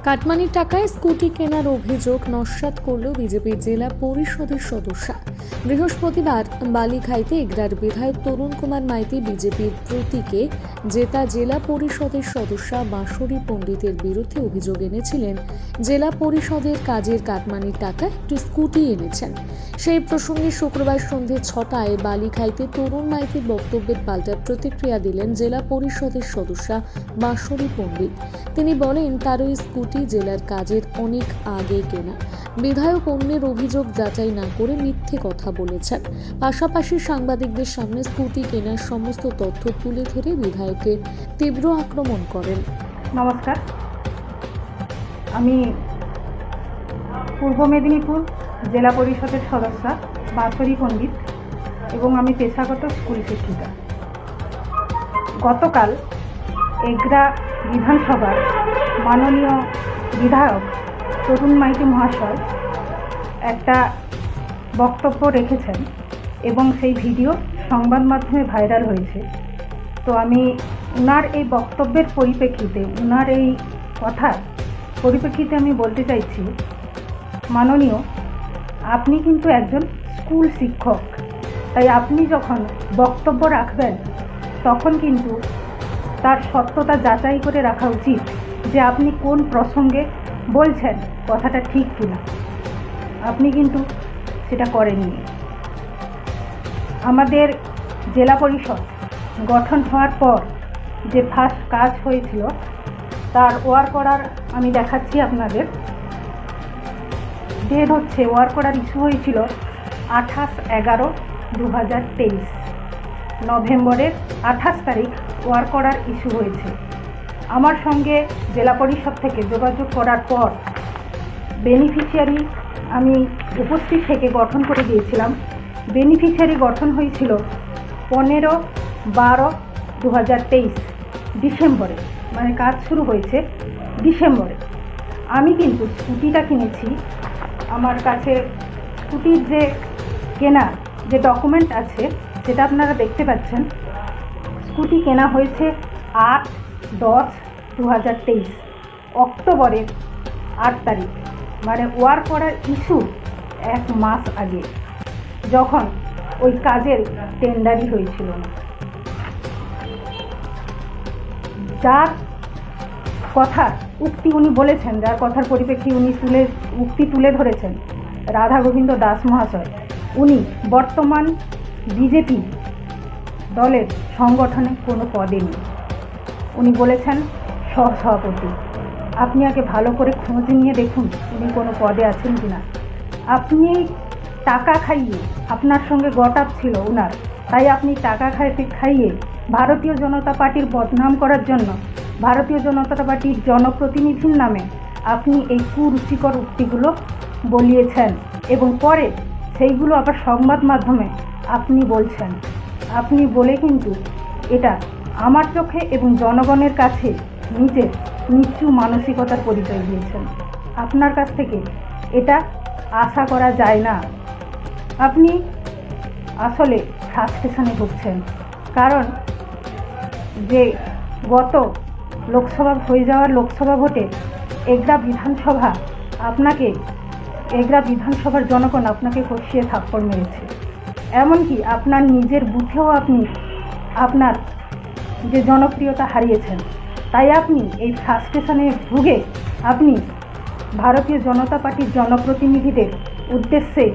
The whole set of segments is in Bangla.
কাটমানির টাকায় স্কুটি কেনার অভিযোগ নস্যাৎ করল বিজেপির জেলা পরিষদের সদস্যা। বৃহস্পতিবার বালিখাইতে এগরার বিধায়ক তরুণ কুমার মাইতি বিজেপির প্রতীকে জেতা জেলা পরিষদের সদস্যা বাঁশরী পণ্ডিতের বিরুদ্ধে অভিযোগ এনেছিলেন জেলা পরিষদের কাজের কাটমানির টাকায় একটি স্কুটি এনেছেন। সেই প্রসঙ্গে শুক্রবার সন্ধ্যে 6টায় বালিখাইতে তরুণ মাইতির বক্তব্যের পাল্টা প্রতিক্রিয়া দিলেন জেলা পরিষদের সদস্যা বাঁশরী পণ্ডিত। তিনি বলেন তার ওই স্কুটি জেলার কাজের অনেক আগে কেনা। বিধায়ক অন্যের অভিযোগ যাচাই না করে মিথ্যে কথা বলেছেন। পাশাপাশি সাংবাদিকদের সামনে স্কুটি কেনার সমস্ত তথ্য তুলে ধরে বিধায়কের তীব্র আক্রমণ করেন। নমস্কার, আমি পূর্ব মেদিনীপুর জেলা পরিষদের সদস্যা বাঁশরী পণ্ডিত এবং আমি পেশাগত স্কুল শিক্ষিকা। গতকাল এগরা বিধানসভার মাননীয় বিধায়ক তরুণ মাইতি মহাশয় একটা বক্তব্য রেখেছেন এবং সেই ভিডিও সংবাদ মাধ্যমে ভাইরাল হয়েছে। তো আমি ওনার এই বক্তব্যের পরিপ্রেক্ষিতে, ওনার এই কথার পরিপ্রেক্ষিতে আমি বলতে চাইছি, মাননীয়, আপনি কিন্তু একজন স্কুল শিক্ষক, তাই আপনি যখন বক্তব্য রাখবেন তখন কিন্তু তার সত্যতা যাচাই করে রাখা উচিত যে আপনি কোন প্রসঙ্গে বলছেন, কথাটা ঠিক কিনা। আপনি কিন্তু সেটা করেননি। আমাদের জেলা পরিষদ গঠন হওয়ার পর যে ফার্স্ট কাজ হয়েছিল তার ওয়ার্ক অর্ডার আমি দেখাচ্ছি আপনাদের। ডেট হচ্ছে, ওয়ার্ক অর্ডার ইস্যু হয়েছিল 28/11/2023, নভেম্বরের 28 তারিখ ওয়ার্ক অর্ডার ইস্যু হয়েছে। আমার সঙ্গে জেলা পরিষদ থেকে যোগাযোগ করার পর বেনিফিশিয়ারি আমি উপস্থিত থেকে গঠন করে দিয়েছিলাম। বেনিফিশিয়ারি গঠন হয়েছিল 15/12/2023 ডিসেম্বরে, মানে কাজ শুরু হয়েছে ডিসেম্বরে। আমি কিন্তু স্কুটিটা কিনেছি, আমার কাছে স্কুটির যে কেনা যে ডকুমেন্ট আছে সেটা আপনারা দেখতে পাচ্ছেন। স্কুটি কেনা হয়েছে 8/10/2023, অক্টোবরের 8 তারিখ, মানে ওয়ার্ক অর্ডার ইস্যু 1 মাস আগে, যখন ওই কাজের টেন্ডারই হয়েছিল না। যার কথার উক্তি উনি বলেছেন, যার কথার পরিপ্রেক্ষিতে উনি উক্তি তুলে ধরেছেন রাধা গোবিন্দ দাস মহাশয়, উনি বর্তমান বিজেপি দলের সংগঠনে কোনো পদে নেই। উনি বলেছেন সহসভাপতি। আপনি আগে ভালো করে খোঁজ নিয়ে দেখুন উনি কোনো পদে আছেন কিনা। আপনি টাকা খাইয়ে, আপনার সঙ্গে গট-আপ ছিল ওনার, তাই আপনি টাকা খাইয়ে ভারতীয় জনতা পার্টির বদনাম করার জন্য ভারতীয় জনতা পার্টির জনপ্রতিনিধির নামে আপনি এই কুরুচিকর উক্তিগুলো বলিয়েছেন এবং পরে সেইগুলো আবার সংবাদ মাধ্যমে আপনি বলছেন। আপনি বলে কিন্তু এটা আমার চোখে এবং জনগণের কাছে নিজের নিচু মানসিকতার পরিচয় দিয়েছেন। আপনার কাছ থেকে এটা আশা করা যায় না। আপনি আসলে ফ্রাস্ট্রেশনে ভুগছেন, কারণ যে গত লোকসভা ভোটে এগরা বিধানসভার জনগণ আপনাকে কষিয়ে থাপ্পড় মেরেছে। এমনকি আপনার নিজের বুথেও আপনি আপনার যে জনপ্রিয়তা হারিয়েছেন। তাই আপনি এই ফ্রাস্ট্রেশনে ভুগে আপনি ভারতীয় জনতা পার্টির জনপ্রতিনিধিদের উদ্দেশ্যে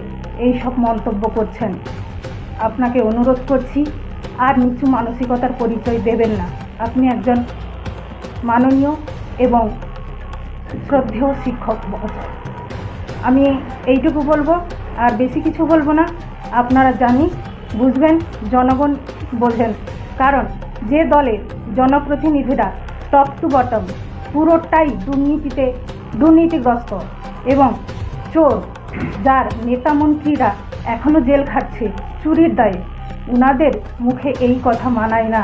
এই সব মন্তব্য করছেন। আপনাকে অনুরোধ করছি, আর নিচু মানসিকতার পরিচয় দেবেন না। আপনি একজন মাননীয় এবং শ্রদ্ধেয় শিক্ষক। আমি এইটুকু বলবো, আর বেশি কিছু বলবো না। আপনারা বুঝবেন, জনগণ বোঝেন, কারণ যে দলের জনপ্রতিনিধিরা টপ টু বটম পুরোটাই দুর্নীতিগ্রস্ত এবং চোর, যার নেতা মন্ত্রীরা এখনও জেল খাটছে চুরির দায়ে, ওনাদের মুখে এই কথা মানায় না।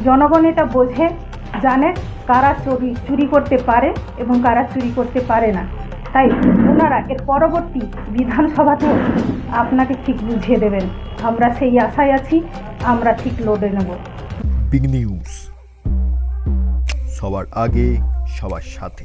জনগণ এটা বোঝে, জানে কারা চুরি করতে পারে এবং কারা চুরি করতে পারে না। তাই ওনারা এর পরবর্তী বিধানসভাতেও আপনাকে ঠিক বুঝিয়ে দেবেন। আমরা সেই আশায় আছি, আমরা ঠিক লড়ে নেব। বিগ নিউজ, সবার আগে সবার সাথে।